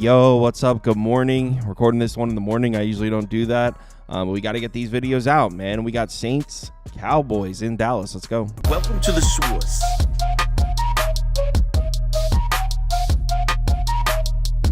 Yo, what's up? Good morning. Recording this one in the morning. I usually don't do that. But we got to get these videos out, man. We got Saints, Cowboys in Dallas. Let's go. Welcome to the source.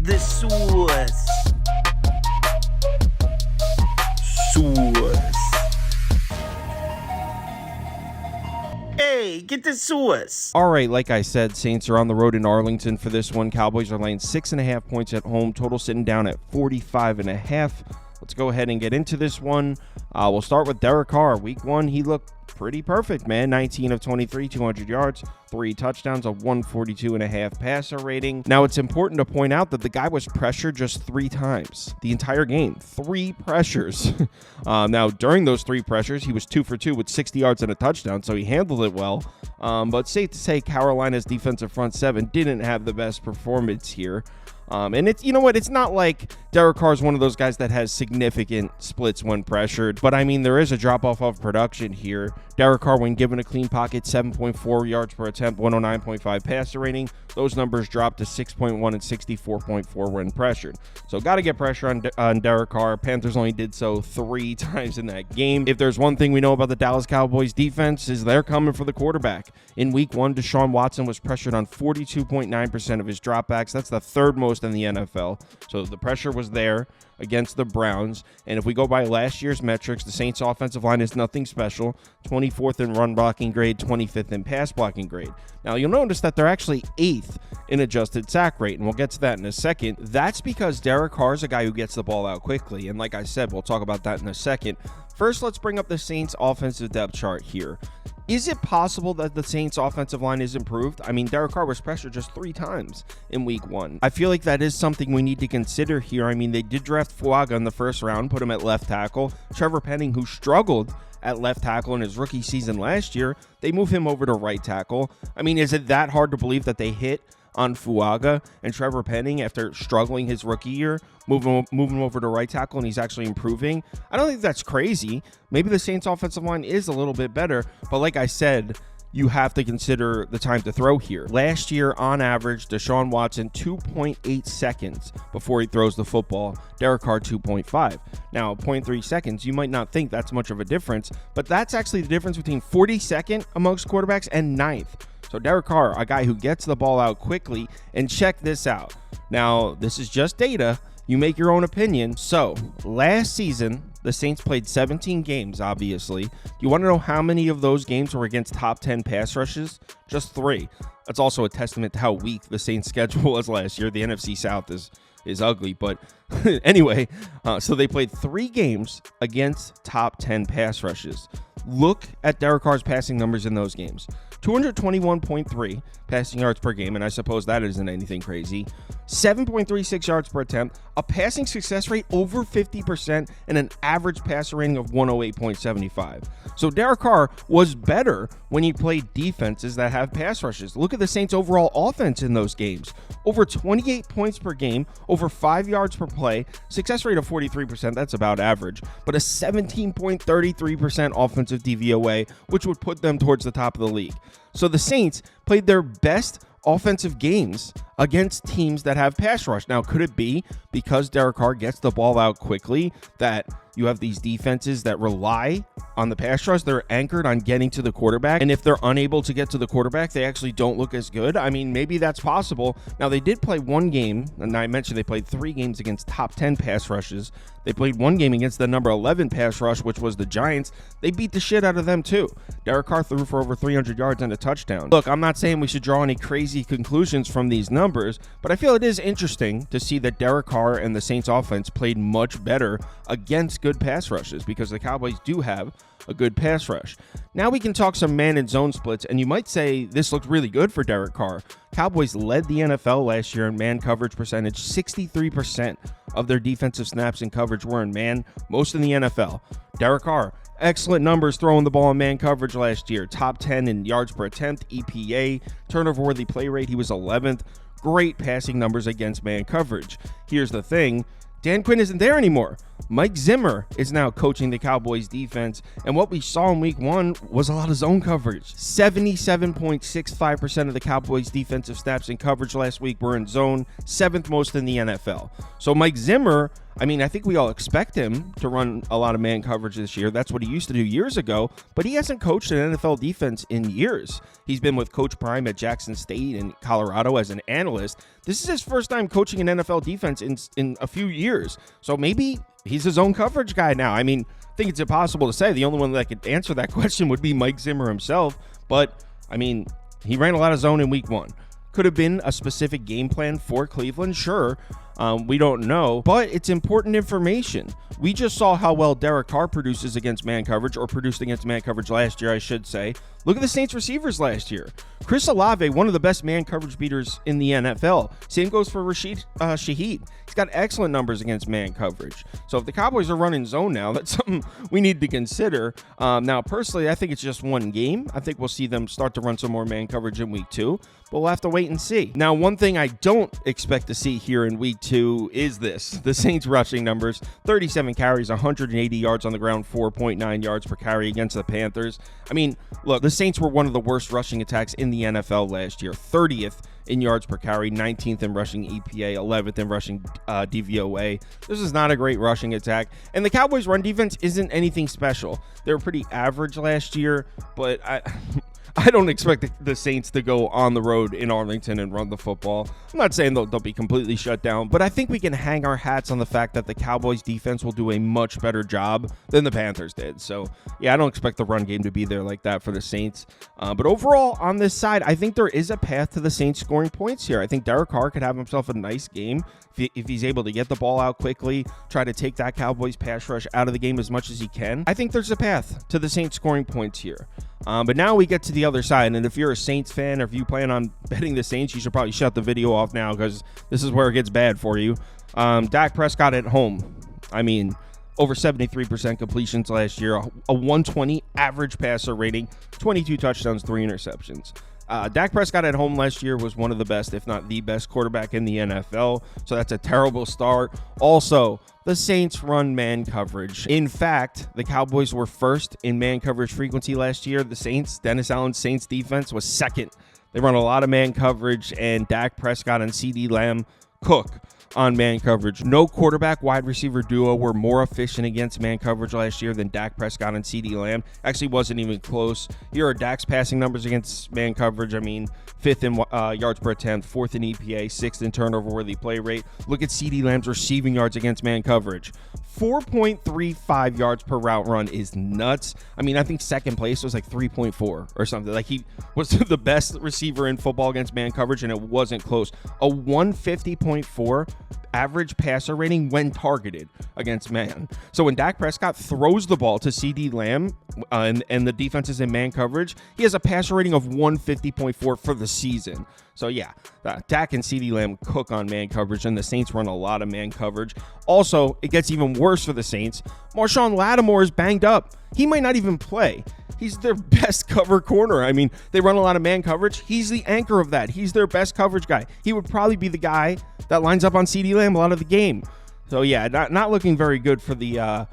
The source. Hey, get the source. All right, like I said, Saints are on the road in Arlington for this one. Cowboys are laying 6.5 points at home. Total sitting down at 45.5. Let's go ahead and get into this one. We'll start with Derek Carr. Week 1, he looked pretty perfect, man. 19 of 23, 200 yards, 3 touchdowns, a 142.5 passer rating. Now, it's important to point out that the guy was pressured just 3 times the entire game. 3 pressures. Now, during those 3 pressures, he was 2 for 2 with 60 yards and a touchdown, so he handled it well. But safe to say, Carolina's defensive front 7 didn't have the best performance here. And it's, you know what, it's not like Derek Carr is one of those guys that has significant splits when pressured, but I mean, there is a drop off of production here. Derek Carr, when given a clean pocket, 7.4 yards per attempt, 109.5 passer rating. Those numbers dropped to 6.1 and 64.4 when pressured. So got to get pressure on Derek Carr. Panthers only did so 3 times in that game. If there's one thing we know about the Dallas Cowboys defense, is they're coming for the quarterback. In week 1, Deshaun Watson was pressured on 42.9% of his dropbacks. That's the 3rd most in the NFL. So the pressure was there against the Browns. And if we go by last year's metrics, the Saints offensive line is nothing special. 24th in run blocking grade, 25th in pass blocking grade. Now, you'll notice that they're actually 8th in adjusted sack rate, and we'll get to that in a second. That's because Derek Carr is a guy who gets the ball out quickly, and like I said, we'll talk about that in a second. First, let's bring up the Saints offensive depth chart here. Is it possible that the Saints offensive line is improved? I mean, Derek Carr was pressured just 3 times in week 1. I feel like that is something we need to consider here. I mean, they did draft Fuaga in the first round, put him at left tackle. Trevor Penning, who struggled at left tackle in his rookie season last year, they move him over to right tackle. I mean, is it that hard to believe that they hit on Fuaga and Trevor Penning after struggling his rookie year, moving him over to right tackle, and he's actually improving? I don't think that's crazy. Maybe the Saints offensive line is a little bit better, but like I said, you have to consider the time to throw here. Last year, on average, Deshaun Watson 2.8 seconds before he throws the football. Derek Carr 2.5. Now, 0.3 seconds, you might not think that's much of a difference, but that's actually the difference between 42nd amongst quarterbacks and 9th. So Derek Carr, a guy who gets the ball out quickly, and check this out. Now, this is just data. You make your own opinion. So, last season, the Saints played 17 games, obviously. You want to know how many of those games were against top 10 pass rushes? Just 3. That's also a testament to how weak the Saints' schedule was last year. The NFC South is ugly, but anyway, so they played 3 games against top 10 pass rushes. Look at Derek Carr's passing numbers in those games. 221.3 passing yards per game, and I suppose that isn't anything crazy. 7.36 yards per attempt, a passing success rate over 50%, and an average passer rating of 108.75. So Derek Carr was better when he played defenses that have pass rushes. Look at the Saints' overall offense in those games. Over 28 points per game, over 5 yards per play, success rate of 43%, that's about average, but a 17.33% offensive DVOA, which would put them towards the top of the league. So the Saints played their best offensive games against teams that have pass rush. Now, could it be because Derek Carr gets the ball out quickly that you have these defenses that rely on the pass rush? They're anchored on getting to the quarterback, and if they're unable to get to the quarterback, they actually don't look as good. I mean, maybe that's possible. Now, they did play 1 game, and I mentioned they played 3 games against top 10 pass rushes. They played 1 game against the number 11 pass rush, which was the Giants. They beat the shit out of them too. Derek Carr threw for over 300 yards and a touchdown. Look, I'm not saying we should draw any crazy conclusions from these numbers, but I feel it is interesting to see that Derek Carr and the Saints offense played much better against good pass rushes, because the Cowboys do have a good pass rush. Now we can talk some man and zone splits, and you might say this looked really good for Derek Carr. Cowboys led the NFL last year in man coverage percentage. 63% of their defensive snaps in coverage were in man, most in the NFL. Derek Carr, excellent numbers throwing the ball in man coverage last year. Top 10 in yards per attempt, EPA, turnover-worthy play rate, he was 11th. Great passing numbers against man coverage. Here's the thing. Dan Quinn isn't there anymore. Mike Zimmer is now coaching the Cowboys defense, and what we saw in week 1 was a lot of zone coverage. 77.65% of the Cowboys defensive snaps in coverage last week were in zone, 7th most in the NFL. So Mike Zimmer, I mean, I think we all expect him to run a lot of man coverage this year. That's what he used to do years ago, but he hasn't coached an NFL defense in years. He's been with Coach Prime at Jackson State and Colorado as an analyst. This is his first time coaching an NFL defense in a few years. So maybe he's a zone coverage guy now. I mean, I think it's impossible to say. The only one that could answer that question would be Mike Zimmer himself. But, I mean, he ran a lot of zone in week 1. Could have been a specific game plan for Cleveland, sure. We don't know, but it's important information. We just saw how well Derek Carr produces against man coverage, or produced against man coverage last year, I should say. Look at the Saints receivers last year. Chris Olave, one of the best man coverage beaters in the NFL. Same goes for Rashid Shaheed. He's got excellent numbers against man coverage. So if the Cowboys are running zone now, that's something we need to consider. Now, personally, I think it's just one game. I think we'll see them start to run some more man coverage in week 2, but we'll have to wait and see. Now, one thing I don't expect to see here in week 2 is this. The Saints rushing numbers: 37 carries, 180 yards on the ground, 4.9 yards per carry against the Panthers. I mean, look, the Saints were one of the worst rushing attacks in the NFL last year. 30th in yards per carry, 19th in rushing EPA, 11th in rushing DVOA. This is not a great rushing attack. And the Cowboys' run defense isn't anything special. They were pretty average last year, but I don't expect the Saints to go on the road in Arlington and run the football. I'm not saying they'll be completely shut down, but I think we can hang our hats on the fact that the Cowboys defense will do a much better job than the Panthers did. So, yeah, I don't expect the run game to be there like that for the Saints. But overall, on this side, I think there is a path to the Saints scoring points here. I think Derek Carr could have himself a nice game if he's able to get the ball out quickly, try to take that Cowboys pass rush out of the game as much as he can. I think there's a path to the Saints scoring points here. But now we get to the other side, and if you're a Saints fan or if you plan on betting the Saints, you should probably shut the video off now, because this is where it gets bad for you. Dak Prescott at home. I mean, over 73% completions last year, a 120 average passer rating, 22 touchdowns, 3 interceptions. Dak Prescott at home last year was one of the best, if not the best, quarterback in the NFL. So that's a terrible start. Also, the Saints run man coverage. In fact, the Cowboys were first in man coverage frequency last year. The Saints, Dennis Allen's Saints defense, was second. They run a lot of man coverage, and Dak Prescott and CeeDee Lamb cook on man coverage. No quarterback wide receiver duo were more efficient against man coverage last year than Dak Prescott and CeeDee Lamb. Actually wasn't even close. Here are Dak's passing numbers against man coverage. I mean, 5th in yards per attempt, 4th in EPA, 6th in turnover worthy play rate. Look at CeeDee Lamb's receiving yards against man coverage. 4.35 yards per route run is nuts. I mean, I think second place was like 3.4 or something. Like, he was the best receiver in football against man coverage, and it wasn't close. A 150.4 average passer rating when targeted against man. So when Dak Prescott throws the ball to CeeDee Lamb and the defense is in man coverage, he has a passer rating of 150.4 for the season. So yeah, Dak and CeeDee Lamb cook on man coverage, and the Saints run a lot of man coverage. Also, it gets even worse for the Saints. Marshawn Lattimore is banged up. He might not even play. He's their best cover corner. I mean, they run a lot of man coverage. He's the anchor of that. He's their best coverage guy. He would probably be the guy that lines up on CeeDee Lamb a lot of the game. So yeah, not looking very good for the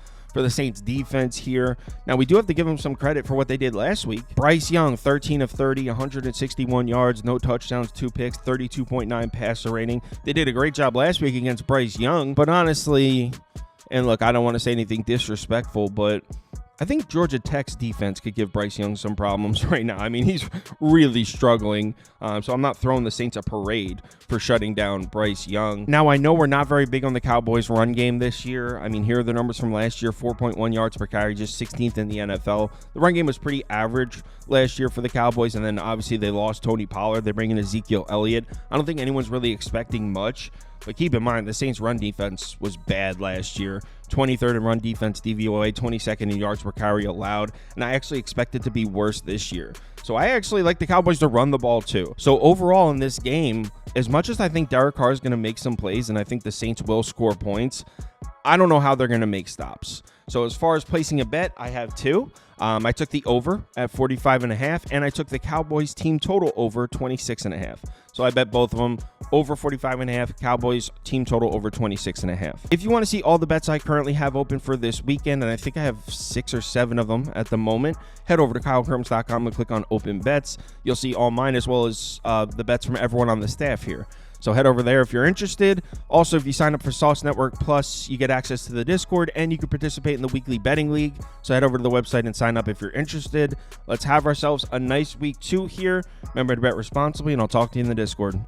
Saints defense here. Now, we do have to give them some credit for what they did last week. Bryce Young, 13 of 30, 161 yards, no touchdowns, 2 picks, 32.9 passer rating. They did a great job last week against Bryce Young, but honestly, and look, I don't want to say anything disrespectful, but I think Georgia Tech's defense could give Bryce Young some problems right now. I mean, he's really struggling, so I'm not throwing the Saints a parade for shutting down Bryce Young. Now, I know we're not very big on the Cowboys' run game this year. I mean, here are the numbers from last year: 4.1 yards per carry, just 16th in the NFL. The run game was pretty average last year for the Cowboys, and then obviously they lost Tony Pollard. They bring in Ezekiel Elliott. I don't think anyone's really expecting much. But keep in mind, the Saints' run defense was bad last year. 23rd in run defense DVOA, 22nd in yards per carry allowed, and I actually expect it to be worse this year. So I actually like the Cowboys to run the ball too. So overall in this game, as much as I think Derek Carr is going to make some plays and I think the Saints will score points, I don't know how they're going to make stops. So as far as placing a bet, I have two. I took the over at 45.5, and I took the Cowboys team total over 26.5. So I bet both of them over 45.5. Cowboys team total over 26.5. If you want to see all the bets I currently have open for this weekend, and I think I have 6 or 7 of them at the moment, head over to KyleKirms.com and click on open bets. You'll see all mine as well as the bets from everyone on the staff here. So head over there if you're interested. Also, if you sign up for Sauce Network Plus, you get access to the Discord and you can participate in the weekly betting league. So head over to the website and sign up if you're interested. Let's have ourselves a nice week 2 here. Remember to bet responsibly, and I'll talk to you in the Discord.